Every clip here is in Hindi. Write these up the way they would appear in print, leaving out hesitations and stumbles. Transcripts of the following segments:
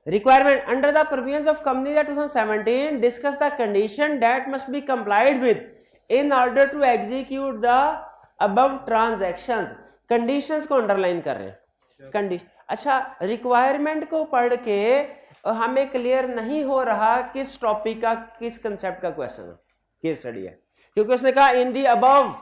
Requirement under the provisions of Companies Act 2017 discuss the condition that must be complied with in order to execute the above transactions. Conditions को underline कर रहे हैं. Condition. अच्छा, requirement को पढ़ के हमें क्लियर नहीं हो रहा किस टॉपिक का, किस कंसेप्ट का क्वेश्चन है, केस स्टडी है, क्योंकि उसने कहा in the above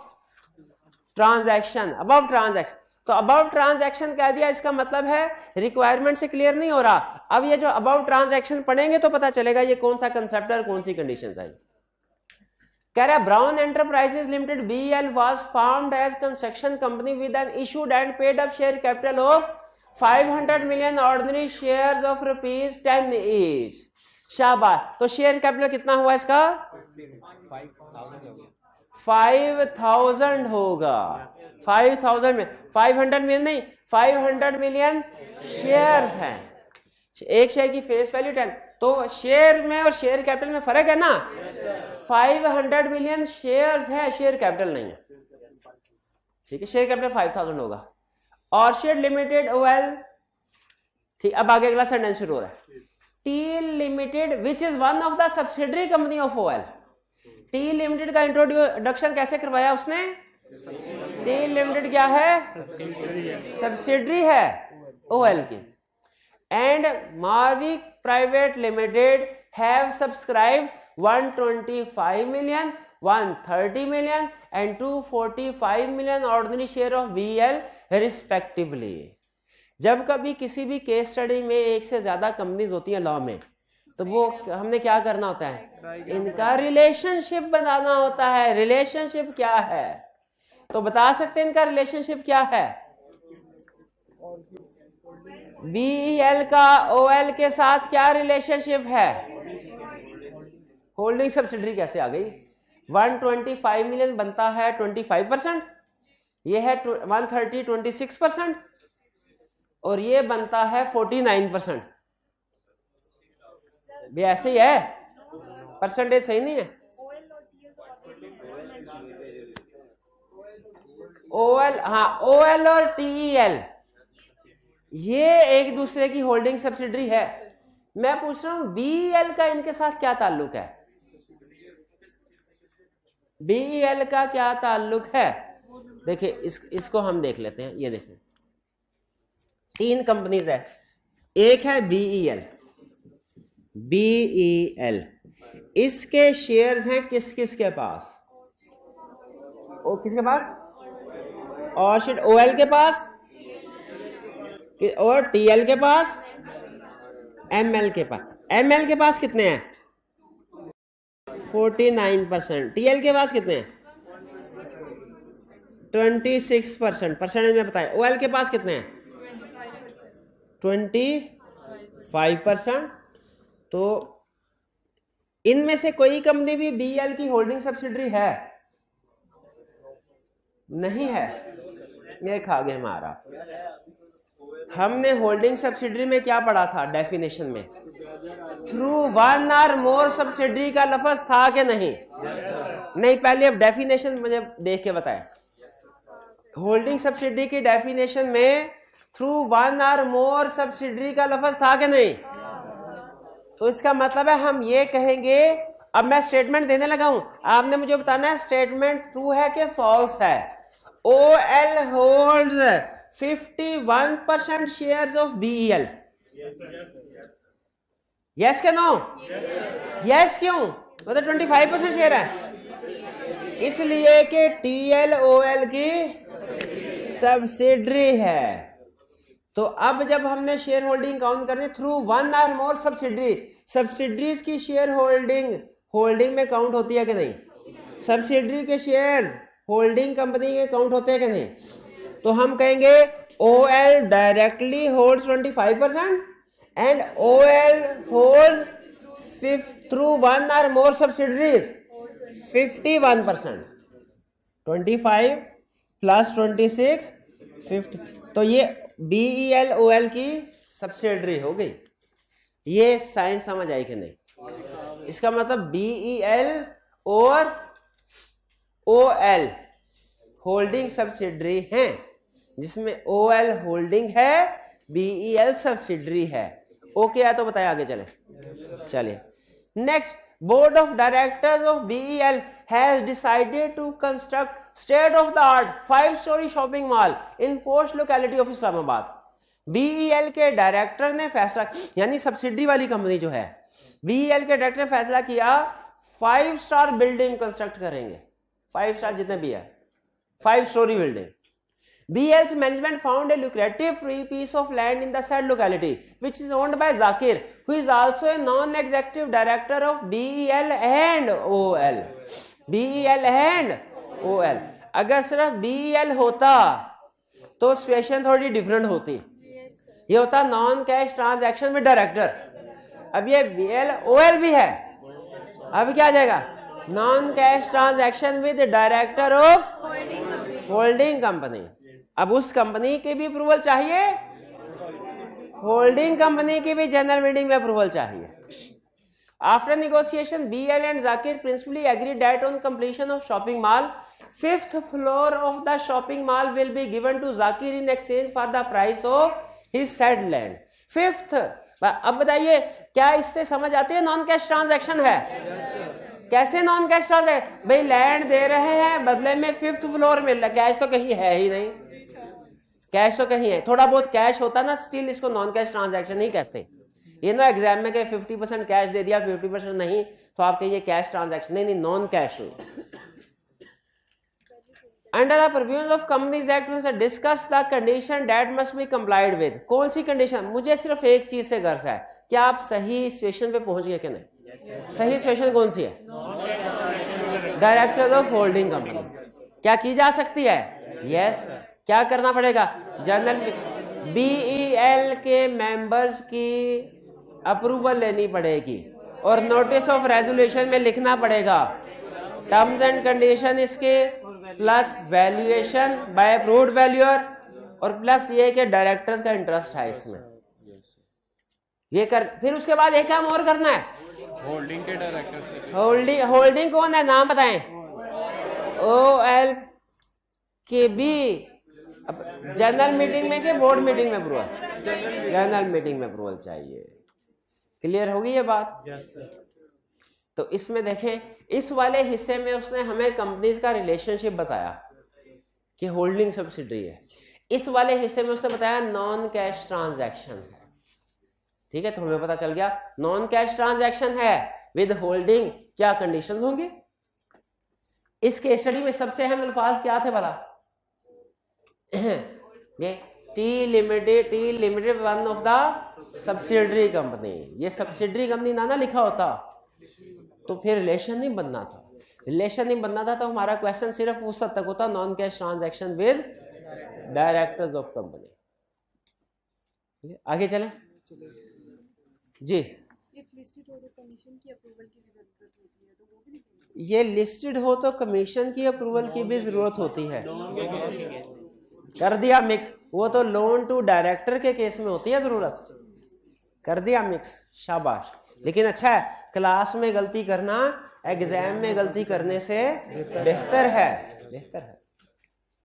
transaction. Above transaction, तो अबव ट्रांजैक्शन कह दिया, इसका मतलब है रिक्वायरमेंट से क्लियर नहीं हो रहा. अब ये जो अबव ट्रांजैक्शन पढ़ेंगे तो पता चलेगा ये कौन सा कंसेप्ट है और कौन सी कंडीशंस है. कह रहा है Brown enterprises limited BL was formed as construction company with an issued and paid up share capital of 500 million ordinary shares of ₹10 each. शाबाश. तो शेयर कैपिटल कितना हुआ इसका? 5000 होगा. 5000 में 500 मिलियन नहीं, 500 मिलियन शेयर्स हैं. एक शेयर की फेस वैल्यू 10. तो शेयर में और शेयर कैपिटल में फर्क है ना. 500 मिलियन शेयर्स है, शेयर कैपिटल नहीं है. ठीक है, शेयर कैपिटल 5000 होगा. Orchid limited OL. ठीक, अब आगे अगला सेंटेंस शुरू हो रहा है. T limited which is one of the subsidiary company of OL. T limited का इंट्रोडक्शन कैसे करवाया उसने? टी लिमिटेड क्या है? सब्सिडरी है ओएल की. And Marwick private limited have subscribed 125 million, 130 million and 245 million ordinary share of BL respectively. जब कभी किसी भी केस स्टडी में एक से ज्यादा कंपनीज होती हैं लॉ में, तो वो हमने क्या करना होता है? इनका रिलेशनशिप बनाना होता है. रिलेशनशिप क्या है? तो बता सकते हैं इनका रिलेशनशिप क्या है? बीईएल का ओएल के साथ क्या रिलेशनशिप है? होल्डिंग सब्सिडरी कैसे आ गई? 125 मिलियन बनता है 25%, ये है 130 26%, और ये बनता है 49%. भी ऐसे ही है, परसेंटेज सही नहीं है. ओएल, हाँ, ओएल और टीईएल ये एक दूसरे की होल्डिंग सब्सिडरी है. मैं पूछ रहा हूं बीईएल का इनके साथ क्या ताल्लुक है? बीईएल का क्या ताल्लुक है? देखिए इसको हम देख लेते हैं. ये देखें, 3 कंपनीज है. एक है बीईएल. बीईएल इसके शेयर्स हैं किस किस के पास? किसके पास? ऑर्चिड ओएल के पास और टीएल के पास, एमएल के पास. एमएल के पास कितने हैं? 49%. टीएल के पास कितने हैं? 26%. परसेंटेज में बताएं. ओएल के पास कितने हैं? 25%. तो इनमें से कोई कंपनी भी बीएल की होल्डिंग सब्सिडरी है? नहीं है. ये खा गए हमारा. हमने होल्डिंग सब्सिडरी में क्या पढ़ा था डेफिनेशन में? Through one or more subsidiary का लफ्ज था कि नहीं? नहीं, पहले अब डेफिनेशन मुझे देख के बताएं. होल्डिंग सब्सिडरी की डेफिनेशन में through one or more subsidiary का लफ्ज था कि नहीं? तो इसका मतलब है हम ये कहेंगे. अब मैं स्टेटमेंट देने लगा हूं, आपने मुझे बताना है स्टेटमेंट ट्रू है कि फॉल्स है. OL holds 51% shares of BEL. Yes के नो? यस. क्यों? मतलब 25% शेयर है, इसलिए कि टीएल ओएल की सब्सिडरी है. तो अब जब हमने शेयर होल्डिंग काउंट करनी through one or more subsidiary, subsidiaries की शेयर होल्डिंग में काउंट होती है कि नहीं? सब्सिडरी के शेयर्स होल्डिंग कंपनी में काउंट होते हैं कि नहीं? तो हम कहेंगे OL directly holds 25% and OL holds through one or more subsidiaries 51%. 25 plus 26 50. तो ये बीईएल ओएल की सब्सिडरी हो गई. ये साइंस समझ आई कि नहीं? इसका मतलब बीईएल और ओएल होल्डिंग सब्सिडरी हैं, जिसमें ओएल होल्डिंग है, बीईएल सब्सिडरी है. ओके है तो बताए, आगे चले। चलिए next, board of directors of BEL has decided to construct state of the art 5-story shopping mall in post locality of Islamabad. BEL के डायरेक्टर ने फैसला, यानी सब्सिडी वाली कंपनी जो है, BEL के डायरेक्टर ने फैसला किया 5-star बिल्डिंग कंस्ट्रक्ट करेंगे, 5 स्टार जितने भी है, 5-story building. BEL's management found a lucrative free piece of land in the said locality, which is owned by Zakir, who is also a non-executive director of BEL and OL. BEL and OL. अगर सिर्फ BEL होता तो सिचुएशन थोड़ी डिफरेंट होती, ये होता नॉन कैश ट्रांजैक्शन में डायरेक्टर, अब ये BEL OL भी है, अब क्या आ जाएगा, non cash transaction with director of holding company. अब उस कंपनी की भी अप्रूवल चाहिए, होल्डिंग कंपनी की भी जनरल मीटिंग में अप्रूवल चाहिए। After negotiation BEL and Zakir principally agreed that on completion of shopping mall 5th floor of the shopping mall will be given to Zakir in exchange for the price of his said land. 5th, अब बताइए क्या इससे समझ आती है नॉन कैश ट्रांजैक्शन है? कैसे नॉन कैश ट्रांजैक्शन? भाई लैंड दे रहे हैं, बदले में 5th फ्लोर मिल रहा, कैश तो कहीं है ही नहीं, कैश तो कहीं है, थोड़ा बहुत कैश होता ना, स्टिल इसको नॉन कैश ट्रांजैक्शन नहीं कहते। ये ना एग्जाम में कहे 50% कैश दे दिया 50% नहीं, तो आप कहिए कैश ट्रांजैक्शन, नहीं, नॉन कैश हुई। Under the provisions of Companies Act we discuss the condition that must be complied with. कौन सी कंडीशन? मुझे सिर्फ एक चीज से गर्ज है, क्या आप सही सिचुएशन पे पहुंच गए कि नहीं? सही सिचुएशन कौन सी है? Director of holding company. क्या की जा सकती है? यस। क्या करना पड़ेगा? जनरल BEL के मेंबर्स की अप्रूवल लेनी पड़ेगी और नोटिस ऑफ रेजोल्यूशन में लिखना पड़ेगा टर्म्स एंड कंडीशन इसके plus valuation by approved valuer, और प्लस ये कि डायरेक्टर्स का इंटरेस्ट है इसमें, ये कर। फिर उसके बाद एक काम और करना है, होल्डिंग के डायरेक्टर से। होल्डिंग कौन है, नाम बताएं? OL के भी जनरल मीटिंग में के बोर्ड मीटिंग में अप्रूवल? जनरल मीटिंग में अप्रूवल चाहिए। क्लियर होगी ये बात? तो इसमें देखें, इस वाले हिस्से में उसने हमें कंपनीज का रिलेशनशिप बताया कि होल्डिंग सब्सिडरी है, इस वाले हिस्से में उसने बताया नॉन कैश ट्रांजैक्शन है। ठीक है, तो हमें पता चल गया नॉन कैश ट्रांजैक्शन है विद होल्डिंग, क्या कंडीशंस होंगे। इस केस स्टडी में सबसे अहम अल्फाज क्या थे भला? ये T limited one of the subsidiary company, ये सब्सिडरी कंपनी ना लिखा होता तो फिर रिलेशन नहीं बनना था, रिलेशन नहीं बनना था, तो हमारा क्वेश्चन सिर्फ उस हद तक होता non cash transaction with directors of company. आगे चलें जी। ये लिस्टेड हो तो कमीशन की अप्रूवल की भी जरूरत होती है। कर दिया मिक्स, वो तो लोन टू डायरेक्टर के केस में होती है जरूरत, कर दिया मिक्स, शाबाश। लेकिन अच्छा है, क्लास में गलती करना एग्जाम में गलती करने से बेहतर है, बेहतर है।